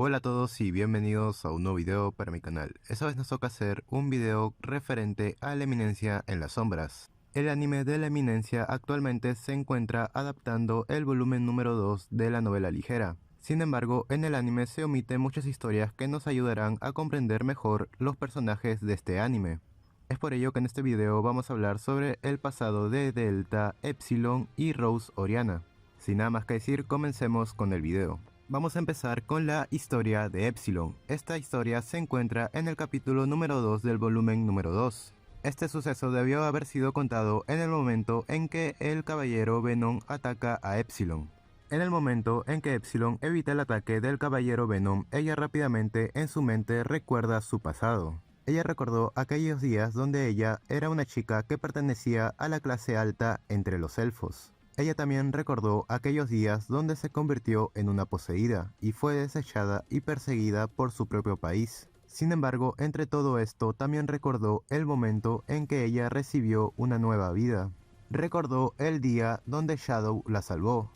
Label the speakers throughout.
Speaker 1: Hola a todos y bienvenidos a un nuevo video para mi canal. Esta vez nos toca hacer un video referente a la eminencia en las sombras. El anime de la eminencia actualmente se encuentra adaptando el volumen número 2 de la novela ligera. Sin embargo, en el anime se omiten muchas historias que nos ayudarán a comprender mejor los personajes de este anime. Es por ello que en este video vamos a hablar sobre el pasado de Delta, Epsilon y Rose Oriana. Sin nada más que decir, comencemos con el video. Vamos a empezar con la historia de Epsilon. Esta historia se encuentra en el capítulo número 2 del volumen número 2. Este suceso debió haber sido contado en el momento en que el caballero Venom ataca a Epsilon. En el momento en que Epsilon evita el ataque del caballero Venom, ella rápidamente en su mente recuerda su pasado. Ella recordó aquellos días donde ella era una chica que pertenecía a la clase alta entre los elfos. Ella también recordó aquellos días donde se convirtió en una poseída y fue desechada y perseguida por su propio país. Sin embargo, entre todo esto también recordó el momento en que ella recibió una nueva vida. Recordó el día donde Shadow la salvó.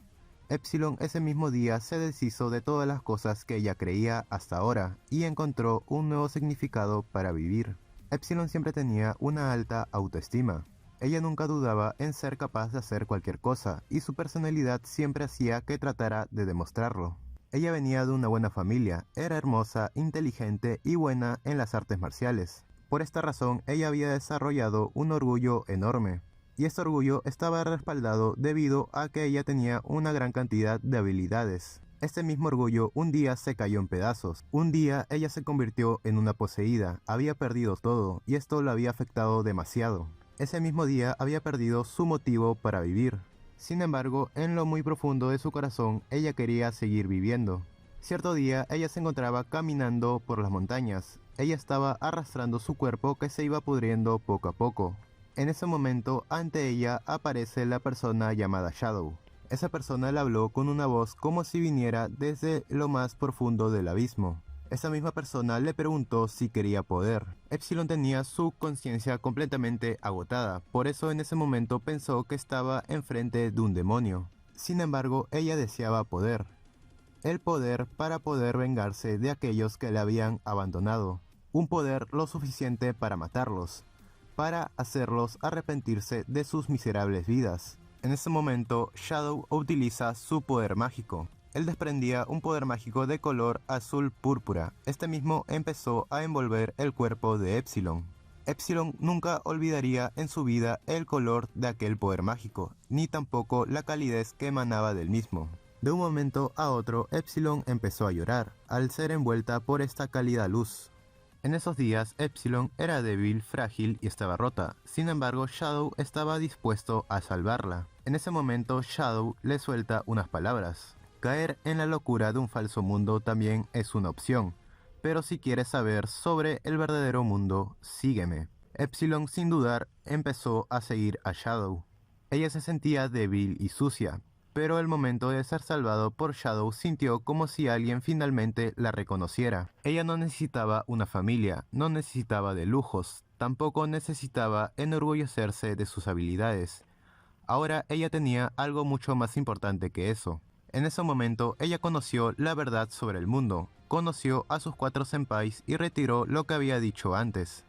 Speaker 1: Epsilon ese mismo día se deshizo de todas las cosas que ella creía hasta ahora y encontró un nuevo significado para vivir. Epsilon siempre tenía una alta autoestima. Ella nunca dudaba en ser capaz de hacer cualquier cosa, y su personalidad siempre hacía que tratara de demostrarlo. Ella venía de una buena familia, era hermosa, inteligente y buena en las artes marciales. Por esta razón, ella había desarrollado un orgullo enorme, y este orgullo estaba respaldado debido a que ella tenía una gran cantidad de habilidades. Este mismo orgullo un día se cayó en pedazos. Un día ella se convirtió en una poseída, había perdido todo, y esto la había afectado demasiado. Ese mismo día había perdido su motivo para vivir. Sin embargo, en lo muy profundo de su corazón, ella quería seguir viviendo. Cierto día, ella se encontraba caminando por las montañas. Ella estaba arrastrando su cuerpo que se iba pudriendo poco a poco. En ese momento, ante ella aparece la persona llamada Shadow. Esa persona le habló con una voz como si viniera desde lo más profundo del abismo. Esa misma persona le preguntó si quería poder. Epsilon tenía su conciencia completamente agotada, por eso en ese momento pensó que estaba enfrente de un demonio. Sin embargo, ella deseaba poder. El poder para poder vengarse de aquellos que le habían abandonado. Un poder lo suficiente para matarlos, para hacerlos arrepentirse de sus miserables vidas. En ese momento, Shadow utiliza su poder mágico. Él desprendía un poder mágico de color azul púrpura. Este mismo empezó a envolver el cuerpo de Epsilon. Epsilon nunca olvidaría en su vida el color de aquel poder mágico, ni tampoco la calidez que emanaba del mismo. De un momento a otro, Epsilon empezó a llorar, al ser envuelta por esta cálida luz. En esos días, Epsilon era débil, frágil y estaba rota. Sin embargo, Shadow estaba dispuesto a salvarla. En ese momento, Shadow le suelta unas palabras. Caer en la locura de un falso mundo también es una opción, pero si quieres saber sobre el verdadero mundo, sígueme. Epsilon sin dudar empezó a seguir a Shadow. Ella se sentía débil y sucia, pero el momento de ser salvado por Shadow sintió como si alguien finalmente la reconociera. Ella no necesitaba una familia, no necesitaba de lujos, tampoco necesitaba enorgullecerse de sus habilidades. Ahora ella tenía algo mucho más importante que eso. En ese momento, ella conoció la verdad sobre el mundo, conoció a sus 4 senpais y retiró lo que había dicho antes.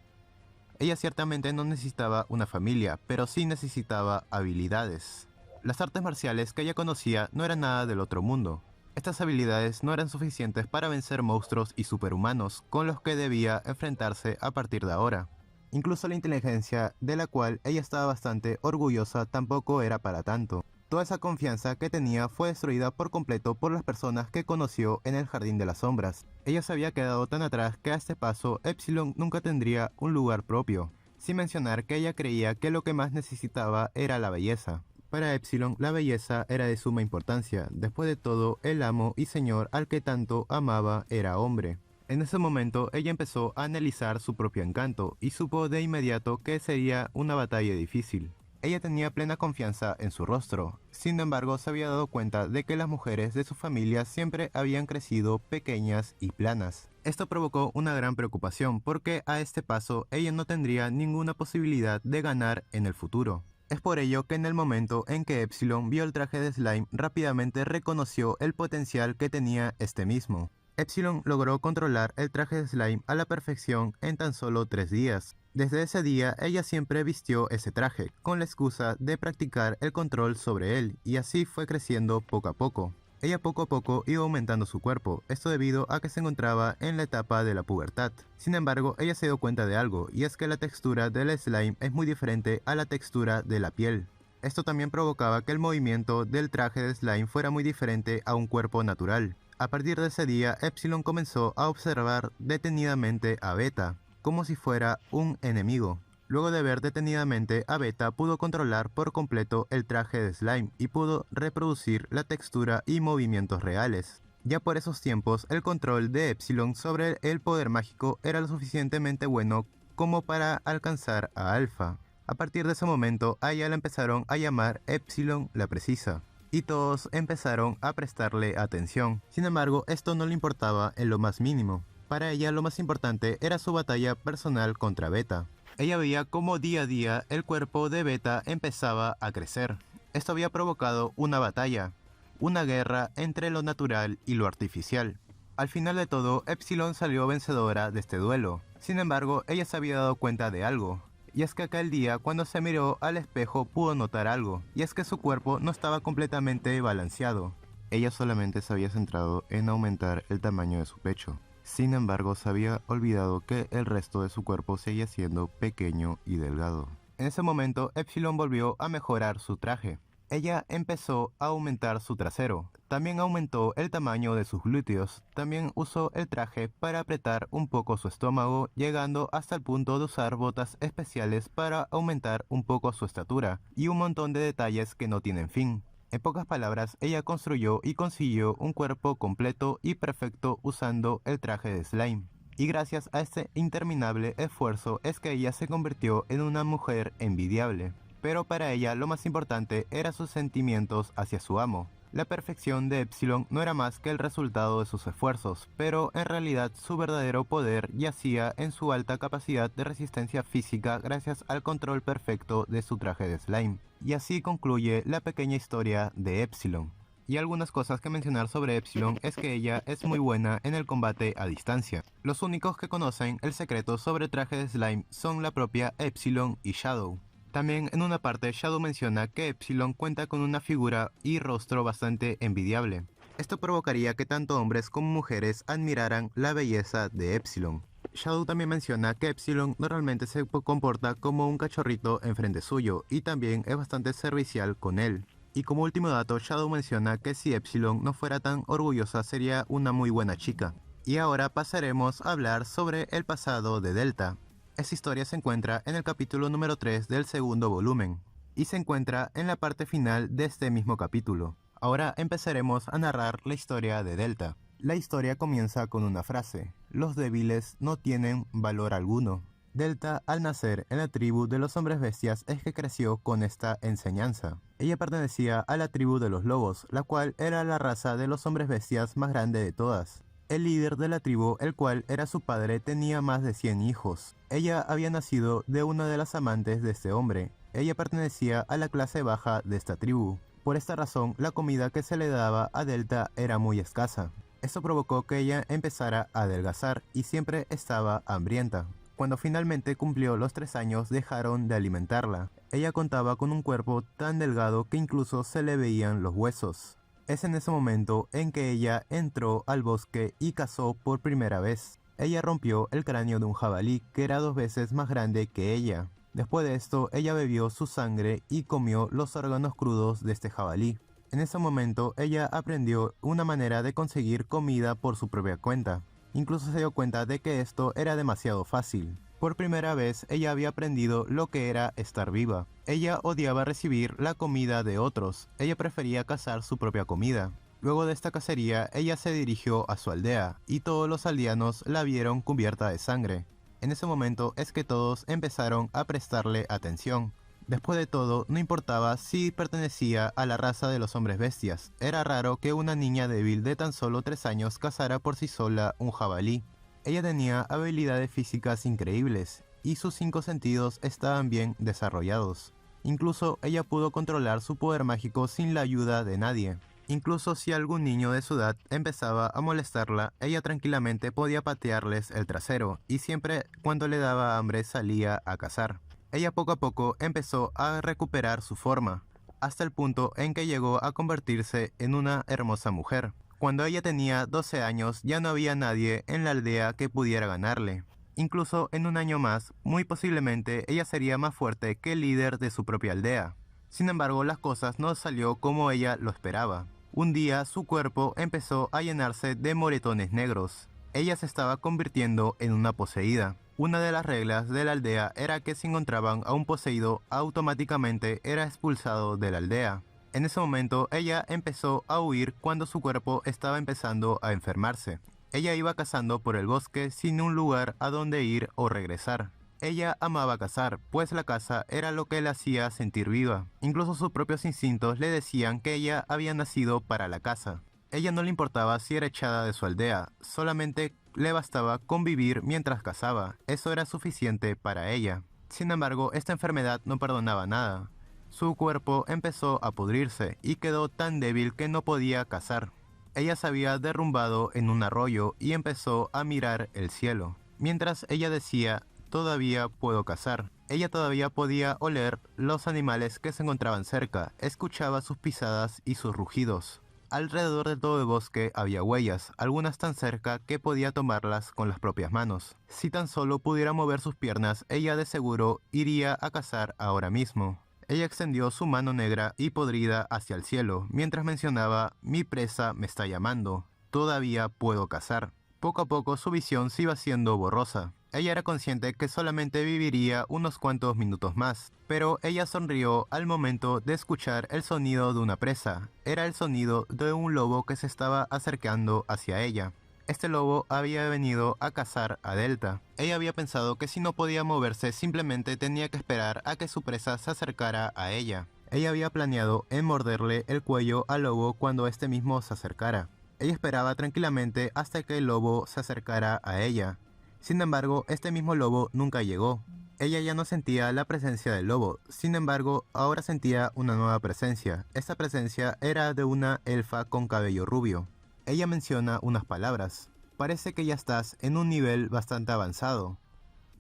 Speaker 1: Ella ciertamente no necesitaba una familia, pero sí necesitaba habilidades. Las artes marciales que ella conocía no eran nada del otro mundo. Estas habilidades no eran suficientes para vencer monstruos y superhumanos con los que debía enfrentarse a partir de ahora. Incluso la inteligencia, de la cual ella estaba bastante orgullosa, tampoco era para tanto. Toda esa confianza que tenía fue destruida por completo por las personas que conoció en el Jardín de las Sombras. Ella se había quedado tan atrás que a este paso Epsilon nunca tendría un lugar propio, sin mencionar que ella creía que lo que más necesitaba era la belleza. Para Epsilon, la belleza era de suma importancia. Después de todo, el amo y señor al que tanto amaba era hombre. En ese momento, ella empezó a analizar su propio encanto y supo de inmediato que sería una batalla difícil. Ella tenía plena confianza en su rostro. Sin embargo, se había dado cuenta de que las mujeres de su familia siempre habían crecido pequeñas y planas. Esto provocó una gran preocupación porque a este paso ella no tendría ninguna posibilidad de ganar en el futuro. Es por ello que en el momento en que Epsilon vio el traje de Slime, rápidamente reconoció el potencial que tenía este mismo. Epsilon logró controlar el traje de Slime a la perfección en tan solo 3 días. Desde ese día, ella siempre vistió ese traje, con la excusa de practicar el control sobre él, y así fue creciendo poco a poco. Ella poco a poco iba aumentando su cuerpo, esto debido a que se encontraba en la etapa de la pubertad. Sin embargo, ella se dio cuenta de algo, y es que la textura del slime es muy diferente a la textura de la piel. Esto también provocaba que el movimiento del traje de slime fuera muy diferente a un cuerpo natural. A partir de ese día, Epsilon comenzó a observar detenidamente a Beta, como si fuera un enemigo. Luego de ver detenidamente a Beta, pudo controlar por completo el traje de Slime y pudo reproducir la textura y movimientos reales. Ya por esos tiempos, el control de Epsilon sobre el poder mágico era lo suficientemente bueno como para alcanzar a Alpha. A partir de ese momento, a ella la empezaron a llamar Epsilon la Precisa, y todos empezaron a prestarle atención. Sin embargo, esto no le importaba en lo más mínimo. Para ella lo más importante era su batalla personal contra Beta. Ella veía cómo día a día el cuerpo de Beta empezaba a crecer. Esto había provocado una batalla, una guerra entre lo natural y lo artificial. Al final de todo, Epsilon salió vencedora de este duelo. Sin embargo, ella se había dado cuenta de algo. Y es que aquel día, cuando se miró al espejo, pudo notar algo. Y es que su cuerpo no estaba completamente balanceado. Ella solamente se había centrado en aumentar el tamaño de su pecho. Sin embargo, se había olvidado que el resto de su cuerpo seguía siendo pequeño y delgado. En ese momento, Epsilon volvió a mejorar su traje. Ella empezó a aumentar su trasero. También aumentó el tamaño de sus glúteos. También usó el traje para apretar un poco su estómago, llegando hasta el punto de usar botas especiales para aumentar un poco su estatura, y un montón de detalles que no tienen fin. En pocas palabras, ella construyó y consiguió un cuerpo completo y perfecto usando el traje de Slime. Y gracias a este interminable esfuerzo es que ella se convirtió en una mujer envidiable. Pero para ella lo más importante eran sus sentimientos hacia su amo. La perfección de Epsilon no era más que el resultado de sus esfuerzos, pero en realidad su verdadero poder yacía en su alta capacidad de resistencia física gracias al control perfecto de su traje de slime. Y así concluye la pequeña historia de Epsilon. Y algunas cosas que mencionar sobre Epsilon es que ella es muy buena en el combate a distancia. Los únicos que conocen el secreto sobre el traje de slime son la propia Epsilon y Shadow. También en una parte Shadow menciona que Epsilon cuenta con una figura y rostro bastante envidiable. Esto provocaría que tanto hombres como mujeres admiraran la belleza de Epsilon. Shadow también menciona que Epsilon normalmente se comporta como un cachorrito enfrente suyo y también es bastante servicial con él. Y como último dato, Shadow menciona que si Epsilon no fuera tan orgullosa sería una muy buena chica. Y ahora pasaremos a hablar sobre el pasado de Delta. Esta historia se encuentra en el capítulo número 3 del segundo volumen, y se encuentra en la parte final de este mismo capítulo. Ahora empezaremos a narrar la historia de Delta. La historia comienza con una frase: los débiles no tienen valor alguno. Delta, al nacer en la tribu de los hombres bestias, es que creció con esta enseñanza. Ella pertenecía a la tribu de los lobos, la cual era la raza de los hombres bestias más grande de todas. El líder de la tribu, el cual era su padre, tenía más de 100 hijos. Ella había nacido de una de las amantes de este hombre. Ella pertenecía a la clase baja de esta tribu. Por esta razón, la comida que se le daba a Delta era muy escasa. Esto provocó que ella empezara a adelgazar y siempre estaba hambrienta. Cuando finalmente cumplió los 3 años, dejaron de alimentarla. Ella contaba con un cuerpo tan delgado que incluso se le veían los huesos. Es en ese momento en que ella entró al bosque y cazó por primera vez. Ella rompió el cráneo de un jabalí que era 2 veces más grande que ella. Después de esto, ella bebió su sangre y comió los órganos crudos de este jabalí. En ese momento, ella aprendió una manera de conseguir comida por su propia cuenta. Incluso se dio cuenta de que esto era demasiado fácil. Por primera vez, ella había aprendido lo que era estar viva. Ella odiaba recibir la comida de otros. Ella prefería cazar su propia comida. Luego de esta cacería, ella se dirigió a su aldea, y todos los aldeanos la vieron cubierta de sangre. En ese momento es que todos empezaron a prestarle atención. Después de todo, no importaba si pertenecía a la raza de los hombres bestias. Era raro que una niña débil de tan solo 3 años cazara por sí sola un jabalí. Ella tenía habilidades físicas increíbles, y sus 5 sentidos estaban bien desarrollados. Incluso ella pudo controlar su poder mágico sin la ayuda de nadie. Incluso si algún niño de su edad empezaba a molestarla, ella tranquilamente podía patearles el trasero y siempre cuando le daba hambre salía a cazar. Ella poco a poco empezó a recuperar su forma, hasta el punto en que llegó a convertirse en una hermosa mujer. Cuando ella tenía 12 años ya no había nadie en la aldea que pudiera ganarle. Incluso en un año más, muy posiblemente ella sería más fuerte que el líder de su propia aldea. Sin embargo, las cosas no salió como ella lo esperaba. Un día su cuerpo empezó a llenarse de moretones negros. Ella se estaba convirtiendo en una poseída. Una de las reglas de la aldea era que si encontraban a un poseído, automáticamente era expulsado de la aldea. En ese momento, ella empezó a huir cuando su cuerpo estaba empezando a enfermarse. Ella iba cazando por el bosque sin un lugar a donde ir o regresar. Ella amaba cazar, pues la caza era lo que la hacía sentir viva. Incluso sus propios instintos le decían que ella había nacido para la caza. Ella no le importaba si era echada de su aldea, solamente le bastaba convivir mientras cazaba. Eso era suficiente para ella. Sin embargo, esta enfermedad no perdonaba nada. Su cuerpo empezó a pudrirse y quedó tan débil que no podía cazar. Ella se había derrumbado en un arroyo y empezó a mirar el cielo. Mientras ella decía, todavía puedo cazar. Ella todavía podía oler los animales que se encontraban cerca, escuchaba sus pisadas y sus rugidos. Alrededor de todo el bosque había huellas, algunas tan cerca que podía tomarlas con las propias manos. Si tan solo pudiera mover sus piernas, ella de seguro iría a cazar ahora mismo. Ella extendió su mano negra y podrida hacia el cielo, mientras mencionaba, mi presa me está llamando, todavía puedo cazar. Poco a poco su visión se iba haciendo borrosa. Ella era consciente que solamente viviría unos cuantos minutos más, pero ella sonrió al momento de escuchar el sonido de una presa. Era el sonido de un lobo que se estaba acercando hacia ella. Este lobo había venido a cazar a Delta. Ella había pensado que si no podía moverse simplemente tenía que esperar a que su presa se acercara a ella. Ella había planeado en morderle el cuello al lobo cuando este mismo se acercara. Ella esperaba tranquilamente hasta que el lobo se acercara a ella. Sin embargo, este mismo lobo nunca llegó. Ella ya no sentía la presencia del lobo, sin embargo, ahora sentía una nueva presencia. Esta presencia era de una elfa con cabello rubio. Ella menciona unas palabras. Parece que ya estás en un nivel bastante avanzado.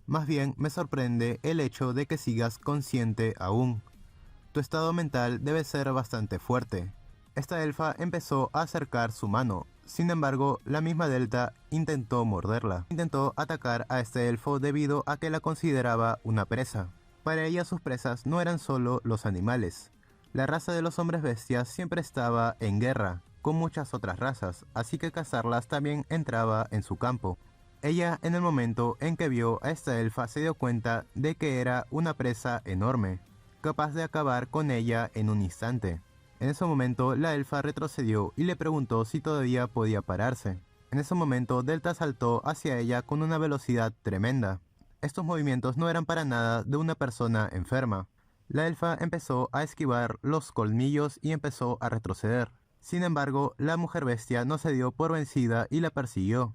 Speaker 1: Más bien me sorprende el hecho de que sigas consciente aún. Tu estado mental debe ser bastante fuerte. Esta elfa empezó a acercar su mano. Sin embargo, la misma Delta intentó morderla. Intentó atacar a este elfo debido a que la consideraba una presa. Para ella sus presas no eran solo los animales. La raza de los hombres bestias siempre estaba en guerra con muchas otras razas, así que cazarlas también entraba en su campo. Ella, en el momento en que vio a esta elfa, se dio cuenta de que era una presa enorme, capaz de acabar con ella en un instante. En ese momento, la elfa retrocedió y le preguntó si todavía podía pararse. En ese momento, Delta saltó hacia ella con una velocidad tremenda. Estos movimientos no eran para nada de una persona enferma. La elfa empezó a esquivar los colmillos y empezó a retroceder. Sin embargo, la mujer bestia no se dio por vencida y la persiguió.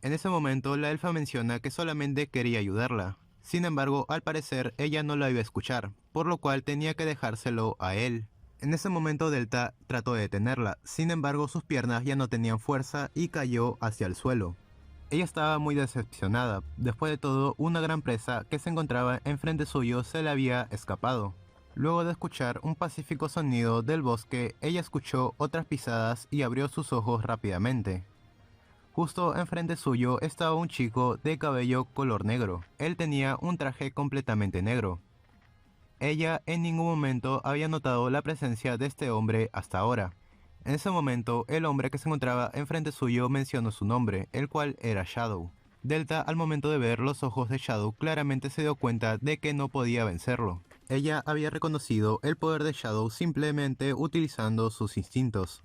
Speaker 1: En ese momento, la elfa menciona que solamente quería ayudarla. Sin embargo, al parecer, ella no la iba a escuchar, por lo cual tenía que dejárselo a él. En ese momento, Delta trató de detenerla, sin embargo, sus piernas ya no tenían fuerza y cayó hacia el suelo. Ella estaba muy decepcionada. Después de todo, una gran presa que se encontraba enfrente suyo se le había escapado. Luego de escuchar un pacífico sonido del bosque, ella escuchó otras pisadas y abrió sus ojos rápidamente. Justo enfrente suyo estaba un chico de cabello color negro. Él tenía un traje completamente negro. Ella en ningún momento había notado la presencia de este hombre hasta ahora. En ese momento, el hombre que se encontraba enfrente suyo mencionó su nombre, el cual era Shadow. Delta, al momento de ver los ojos de Shadow, claramente se dio cuenta de que no podía vencerlo. Ella había reconocido el poder de Shadow simplemente utilizando sus instintos.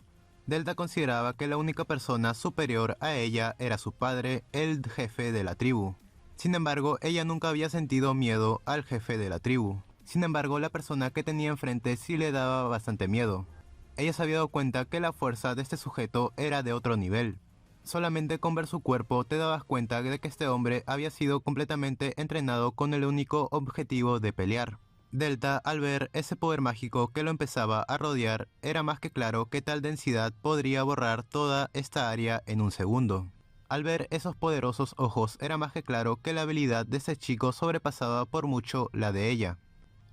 Speaker 1: Delta consideraba que la única persona superior a ella era su padre, el jefe de la tribu. Sin embargo, ella nunca había sentido miedo al jefe de la tribu. Sin embargo, la persona que tenía enfrente sí le daba bastante miedo. Ella se había dado cuenta que la fuerza de este sujeto era de otro nivel. Solamente con ver su cuerpo te dabas cuenta de que este hombre había sido completamente entrenado con el único objetivo de pelear. Delta, al ver ese poder mágico que lo empezaba a rodear, era más que claro que tal densidad podría borrar toda esta área en un segundo. Al ver esos poderosos ojos, era más que claro que la habilidad de ese chico sobrepasaba por mucho la de ella.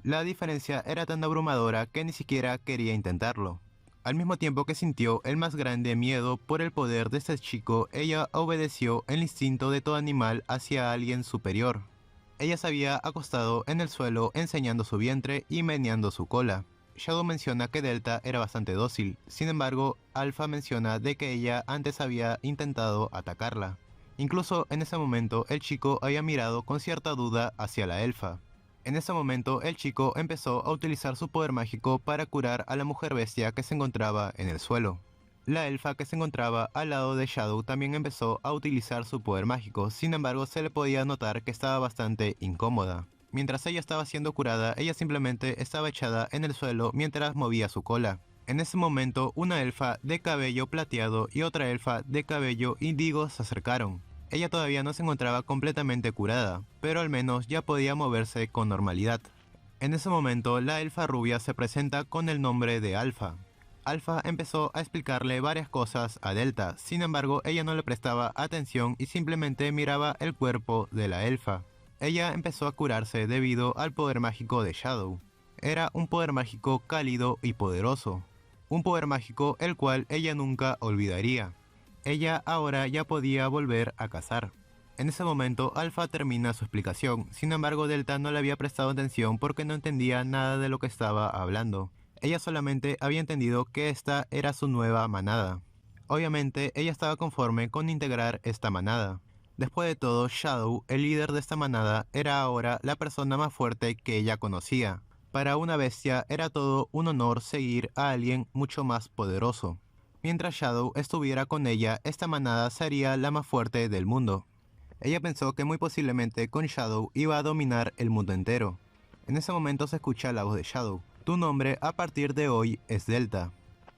Speaker 1: La diferencia era tan abrumadora que ni siquiera quería intentarlo. Al mismo tiempo que sintió el más grande miedo por el poder de ese chico, ella obedeció el instinto de todo animal hacia alguien superior. Ella se había acostado en el suelo enseñando su vientre y meneando su cola. Shadow menciona que Delta era bastante dócil, sin embargo, Alpha menciona de que ella antes había intentado atacarla. Incluso en ese momento el chico había mirado con cierta duda hacia la elfa. En ese momento el chico empezó a utilizar su poder mágico para curar a la mujer bestia que se encontraba en el suelo. La elfa que se encontraba al lado de Shadow también empezó a utilizar su poder mágico, sin embargo se le podía notar que estaba bastante incómoda. Mientras ella estaba siendo curada, ella simplemente estaba echada en el suelo mientras movía su cola. En ese momento, una elfa de cabello plateado y otra elfa de cabello índigo se acercaron. Ella todavía no se encontraba completamente curada, pero al menos ya podía moverse con normalidad. En ese momento, la elfa rubia se presenta con el nombre de Alpha. Alpha empezó a explicarle varias cosas a Delta, sin embargo ella no le prestaba atención y simplemente miraba el cuerpo de la elfa. Ella empezó a curarse debido al poder mágico de Shadow. Era un poder mágico cálido y poderoso. Un poder mágico el cual ella nunca olvidaría. Ella ahora ya podía volver a cazar. En ese momento Alpha termina su explicación, sin embargo Delta no le había prestado atención porque no entendía nada de lo que estaba hablando. Ella solamente había entendido que esta era su nueva manada. Obviamente ella estaba conforme con integrar esta manada. Después de todo, Shadow, el líder de esta manada, era ahora la persona más fuerte que ella conocía. Para una bestia era todo un honor seguir a alguien mucho más poderoso. Mientras Shadow estuviera con ella, esta manada sería la más fuerte del mundo. Ella pensó que muy posiblemente con Shadow iba a dominar el mundo entero. En ese momento se escucha la voz de Shadow. Tu nombre a partir de hoy es Delta.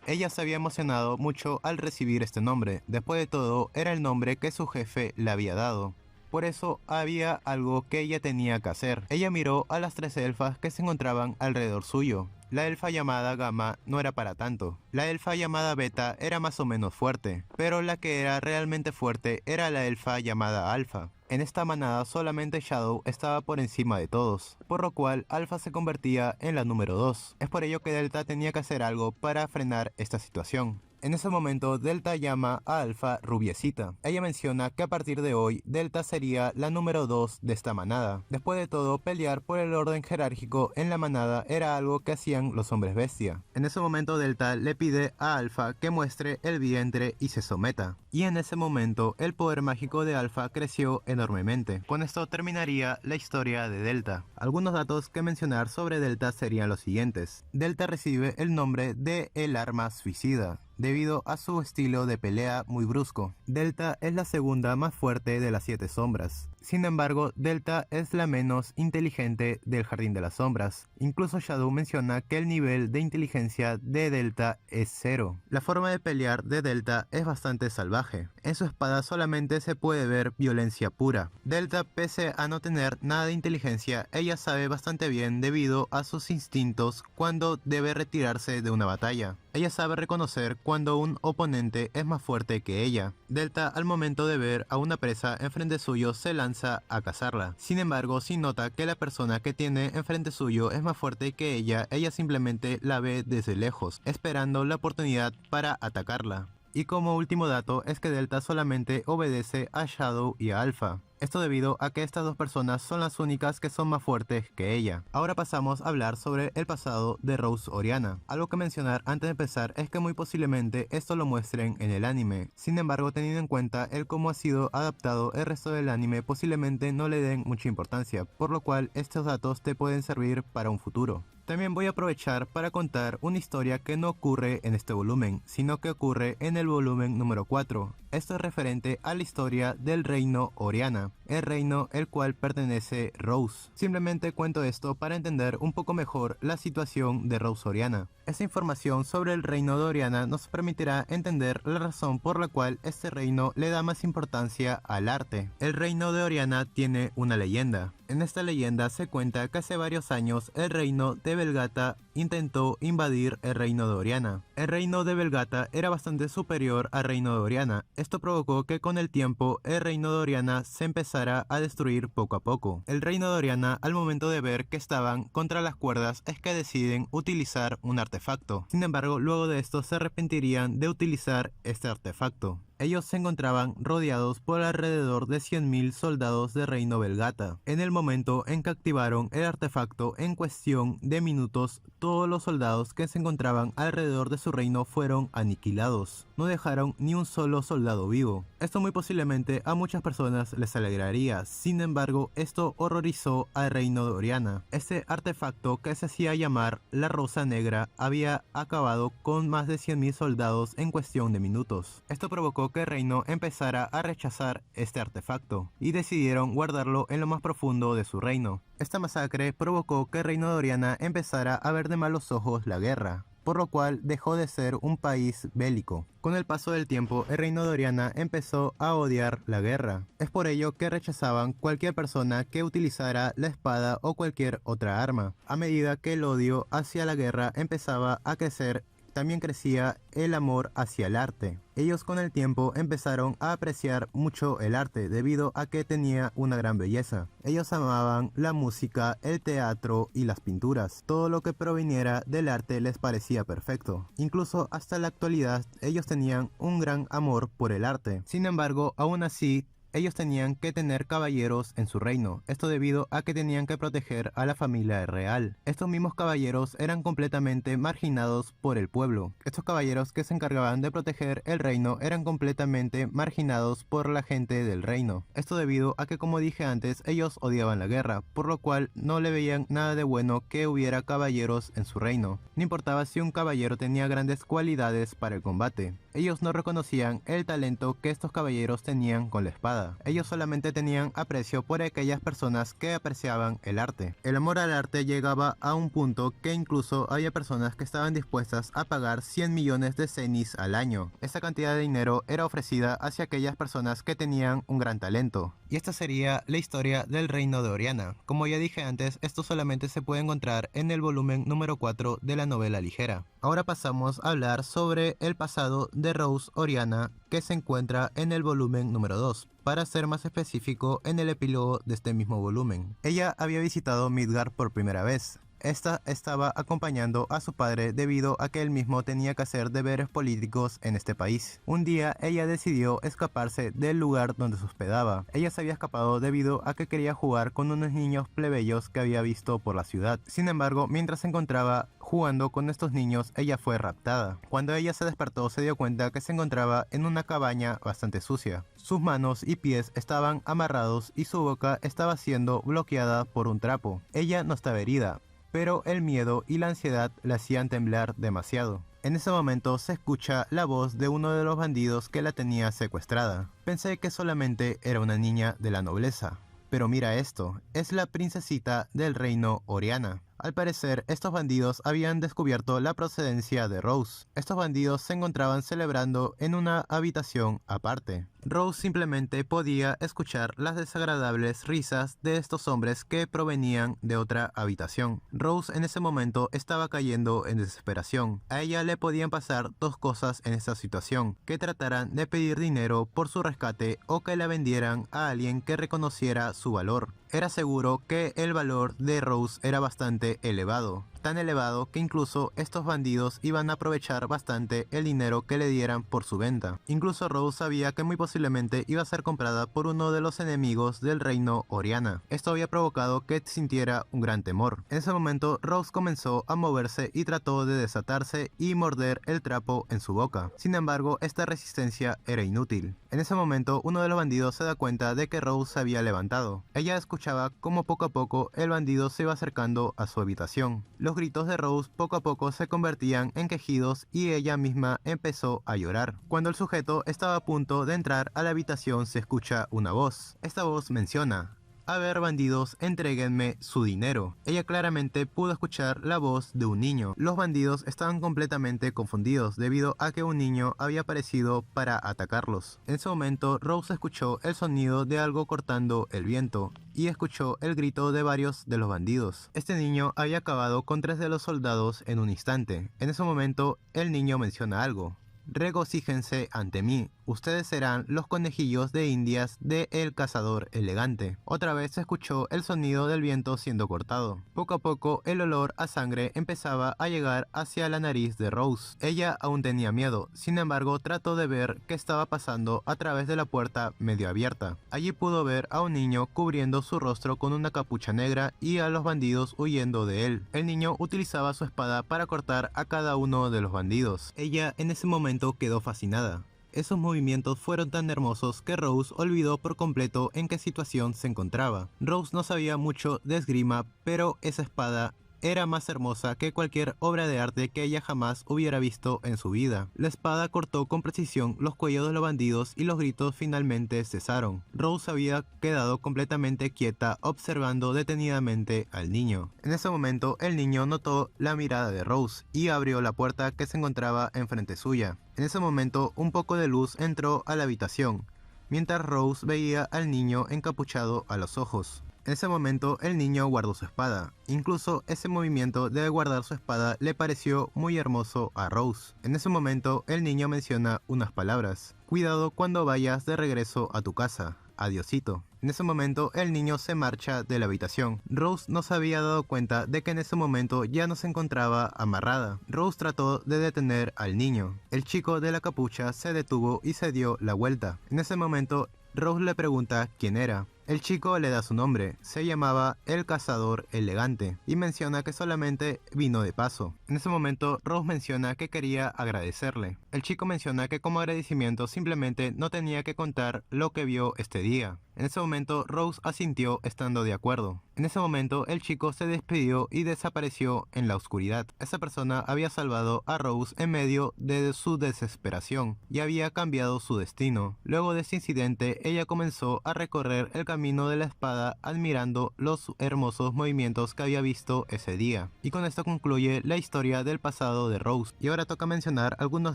Speaker 1: Ella se había emocionado mucho al recibir este nombre. Después de todo, era el nombre que su jefe le había dado. Por eso había algo que ella tenía que hacer. Ella miró a las tres elfas que se encontraban alrededor suyo. La elfa llamada Gamma no era para tanto. La elfa llamada Beta era más o menos fuerte, pero la que era realmente fuerte era la elfa llamada Alpha. En esta manada solamente Shadow estaba por encima de todos, por lo cual Alpha se convertía en la número 2. Es por ello que Delta tenía que hacer algo para frenar esta situación. En ese momento, Delta llama a Alpha Rubiecita. Ella menciona que a partir de hoy, Delta sería la número 2 de esta manada. Después de todo, pelear por el orden jerárquico en la manada era algo que hacían los hombres bestia. En ese momento, Delta le pide a Alpha que muestre el vientre y se someta. Y en ese momento, el poder mágico de Alpha creció enormemente. Con esto terminaría la historia de Delta. Algunos datos que mencionar sobre Delta serían los siguientes. Delta recibe el nombre de el arma suicida, debido a su estilo de pelea muy brusco. Delta es la segunda más fuerte de las 7 sombras. Sin embargo, Delta es la menos inteligente del Jardín de las Sombras. Incluso Shadow menciona que el nivel de inteligencia de Delta es 0. La forma de pelear de Delta es bastante salvaje. En su espada solamente se puede ver violencia pura. Delta, pese a no tener nada de inteligencia, ella sabe bastante bien debido a sus instintos cuando debe retirarse de una batalla. Ella sabe reconocer cuando un oponente es más fuerte que ella. Delta, al momento de ver a una presa enfrente suyo, se lanza a cazarla. Sin embargo, si nota que la persona que tiene enfrente suyo es más fuerte que ella simplemente la ve desde lejos, esperando la oportunidad para atacarla. Y como último dato es que Delta solamente obedece a Shadow y a Alpha. Esto debido a que estas dos personas son las únicas que son más fuertes que ella. Ahora pasamos a hablar sobre el pasado de Rose Oriana. Algo que mencionar antes de empezar es que muy posiblemente esto lo muestren en el anime. Sin embargo, teniendo en cuenta el cómo ha sido adaptado el resto del anime, posiblemente no le den mucha importancia, por lo cual estos datos te pueden servir para un futuro. También voy a aprovechar para contar una historia que no ocurre en este volumen, sino que ocurre en el volumen número 4. Esto es referente a la historia del reino Oriana, el reino el cual pertenece Rose. Simplemente cuento esto para entender un poco mejor la situación de Rose Oriana. Esta información sobre el reino de Oriana nos permitirá entender la razón por la cual este reino le da más importancia al arte. El reino de Oriana tiene una leyenda. En esta leyenda se cuenta que hace varios años el reino de Velgata intentó invadir el reino de Oriana. El reino de Velgata era bastante superior al reino de Oriana. Esto provocó que con el tiempo el reino de Oriana se empezara a destruir poco a poco. El reino de Oriana, al momento de ver que estaban contra las cuerdas, es que deciden utilizar un artefacto. Sin embargo, luego de esto se arrepentirían de utilizar este artefacto. Ellos se encontraban rodeados por alrededor de 100.000 soldados del reino Velgata. En el momento en que activaron el artefacto, en cuestión de minutos, todos los soldados que se encontraban alrededor de su reino fueron aniquilados. No dejaron ni un solo soldado vivo. Esto muy posiblemente a muchas personas les alegraría. Sin embargo, esto horrorizó al reino de Oriana. Este artefacto, que se hacía llamar la Rosa Negra, había acabado con más de 100.000 soldados en cuestión de minutos. Esto provocó que el reino empezara a rechazar este artefacto y decidieron guardarlo en lo más profundo de su reino. Esta masacre provocó que el reino de Oriana empezara a ver de malos ojos la guerra, por lo cual dejó de ser un país bélico. Con el paso del tiempo, el reino de Oriana empezó a odiar la guerra. Es por ello que rechazaban cualquier persona que utilizara la espada o cualquier otra arma. A medida que el odio hacia la guerra empezaba a crecer, también crecía el amor hacia el arte. Ellos con el tiempo empezaron a apreciar mucho el arte debido a que tenía una gran belleza. Ellos amaban la música, el teatro y las pinturas. Todo lo que proviniera del arte les parecía perfecto. Incluso hasta la actualidad ellos tenían un gran amor por el arte. Sin embargo, aún así, ellos tenían que tener caballeros en su reino, esto debido a que tenían que proteger a la familia real. Estos mismos caballeros eran completamente marginados por el pueblo. Estos caballeros que se encargaban de proteger el reino eran completamente marginados por la gente del reino. Esto debido a que, como dije antes, ellos odiaban la guerra, por lo cual no le veían nada de bueno que hubiera caballeros en su reino. No importaba si un caballero tenía grandes cualidades para el combate. Ellos no reconocían el talento que estos caballeros tenían con la espada. Ellos solamente tenían aprecio por aquellas personas que apreciaban el arte. El amor al arte llegaba a un punto que incluso había personas que estaban dispuestas a pagar 100 millones de cenis al año. Esta cantidad de dinero era ofrecida hacia aquellas personas que tenían un gran talento. Y esta sería la historia del reino de Oriana. Como ya dije antes, esto solamente se puede encontrar en el volumen número 4 de la novela ligera. Ahora pasamos a hablar sobre el pasado de Rose Oriana, que se encuentra en el volumen número 2. Para ser más específico, en el epílogo de este mismo volumen. Ella había visitado Midgard por primera vez. Esta estaba acompañando a su padre debido a que él mismo tenía que hacer deberes políticos en este país. Un día ella decidió escaparse del lugar donde se hospedaba. Ella se había escapado debido a que quería jugar con unos niños plebeyos que había visto por la ciudad. Sin embargo, mientras se encontraba jugando con estos niños, ella fue raptada. Cuando ella se despertó, se dio cuenta que se encontraba en una cabaña bastante sucia. Sus manos y pies estaban amarrados y su boca estaba siendo bloqueada por un trapo. Ella no estaba herida, pero el miedo y la ansiedad la hacían temblar demasiado. En ese momento se escucha la voz de uno de los bandidos que la tenía secuestrada. Pensé que solamente era una niña de la nobleza, pero mira esto, es la princesita del reino Oriana. Al parecer, estos bandidos habían descubierto la procedencia de Rose. Estos bandidos se encontraban celebrando en una habitación aparte. Rose simplemente podía escuchar las desagradables risas de estos hombres que provenían de otra habitación. Rose en ese momento estaba cayendo en desesperación. A ella le podían pasar dos cosas en esta situación: que trataran de pedir dinero por su rescate o que la vendieran a alguien que reconociera su valor. Era seguro que el valor de Rose era bastante elevado. Tan elevado que incluso estos bandidos iban a aprovechar bastante el dinero que le dieran por su venta. Incluso Rose sabía que muy posiblemente iba a ser comprada por uno de los enemigos del reino Oriana. Esto había provocado que sintiera un gran temor. En ese momento Rose comenzó a moverse y trató de desatarse y morder el trapo en su boca. Sin embargo, esta resistencia era inútil. En ese momento uno de los bandidos se da cuenta de que Rose se había levantado. Ella escuchaba como poco a poco el bandido se iba acercando a su habitación. Los Los gritos de Rose poco a poco se convertían en quejidos y ella misma empezó a llorar. Cuando el sujeto estaba a punto de entrar a la habitación se escucha una voz. Esta voz menciona: "A ver, bandidos, entréguenme su dinero". Ella claramente pudo escuchar la voz de un niño. Los bandidos estaban completamente confundidos debido a que un niño había aparecido para atacarlos. En ese momento, Rose escuchó el sonido de algo cortando el viento y escuchó el grito de varios de los bandidos. Este niño había acabado con 3 de los soldados en un instante. En ese momento, el niño menciona algo: "Regocíjense ante mí, ustedes serán los conejillos de indias de El Cazador Elegante". Otra vez se escuchó el sonido del viento siendo cortado. Poco a poco el olor a sangre empezaba a llegar hacia la nariz de Rose. Ella aún tenía miedo, sin embargo trató de ver qué estaba pasando a través de la puerta medio abierta. Allí pudo ver a un niño cubriendo su rostro con una capucha negra y a los bandidos huyendo de él. El niño utilizaba su espada para cortar a cada uno de los bandidos. Ella en ese momento quedó fascinada. Esos movimientos fueron tan hermosos que Rose olvidó por completo en qué situación se encontraba. Rose no sabía mucho de esgrima, pero esa espada era más hermosa que cualquier obra de arte que ella jamás hubiera visto en su vida. La espada cortó con precisión los cuellos de los bandidos y los gritos finalmente cesaron. Rose había quedado completamente quieta observando detenidamente al niño. En ese momento el niño notó la mirada de Rose y abrió la puerta que se encontraba enfrente suya. En ese momento un poco de luz entró a la habitación, mientras Rose veía al niño encapuchado a los ojos. En ese momento el niño guardó su espada. Incluso ese movimiento de guardar su espada le pareció muy hermoso a Rose. En ese momento el niño menciona unas palabras: "Cuidado cuando vayas de regreso a tu casa. Adiosito". En ese momento el niño se marcha de la habitación. Rose no se había dado cuenta de que en ese momento ya no se encontraba amarrada. Rose trató de detener al niño. El chico de la capucha se detuvo y se dio la vuelta. En ese momento Rose le pregunta quién era. El chico le da su nombre, se llamaba El Cazador Elegante, y menciona que solamente vino de paso. En ese momento Rose menciona que quería agradecerle. El chico menciona que como agradecimiento simplemente no tenía que contar lo que vio este día. En ese momento Rose asintió estando de acuerdo. En ese momento el chico se despidió y desapareció en la oscuridad. Esa persona había salvado a Rose en medio de su desesperación y había cambiado su destino. Luego de ese incidente ella comenzó a recorrer el camino de la espada admirando los hermosos movimientos que había visto ese día. Y con esto concluye la historia del pasado de Rose. Y ahora toca mencionar algunos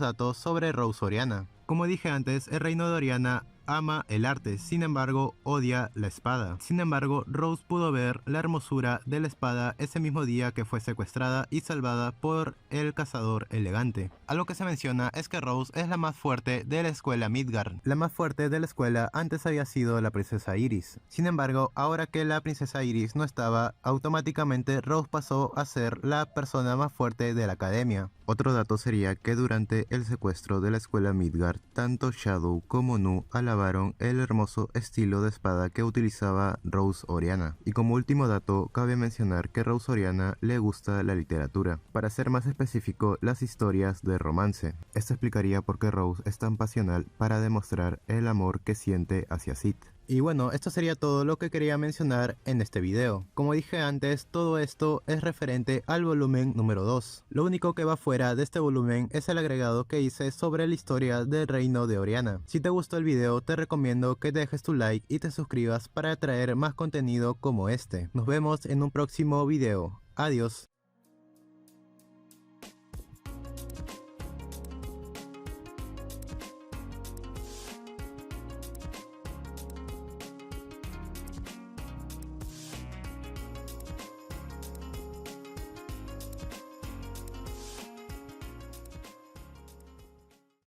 Speaker 1: datos sobre Rose Oriana. Como dije antes, el reino de Oriana ama el arte, sin embargo odia la espada. Sin embargo, Rose pudo ver la hermosura de la espada ese mismo día que fue secuestrada y salvada por el Cazador Elegante. Algo que se menciona es que Rose es la más fuerte de la escuela Midgard. La más fuerte de la escuela antes había sido la princesa Iris. Sin embargo, ahora que la princesa Iris no estaba, automáticamente Rose pasó a ser la persona más fuerte de la academia. Otro dato sería que durante el secuestro de la escuela Midgard, tanto Shadow como Nu alabaron el hermoso estilo de espada que utilizaba Rose Oriana. Y como último dato, cabe mencionar que Rose Oriana le gusta la literatura. Para ser más específico, las historias de romance. Esto explicaría por qué Rose es tan pasional para demostrar el amor que siente hacia Sid. Y bueno, esto sería todo lo que quería mencionar en este video. Como dije antes, todo esto es referente al volumen número 2. Lo único que va fuera de este volumen es el agregado que hice sobre la historia del reino de Oriana. Si te gustó el video, te recomiendo que dejes tu like y te suscribas para traer más contenido como este. Nos vemos en un próximo video. Adiós.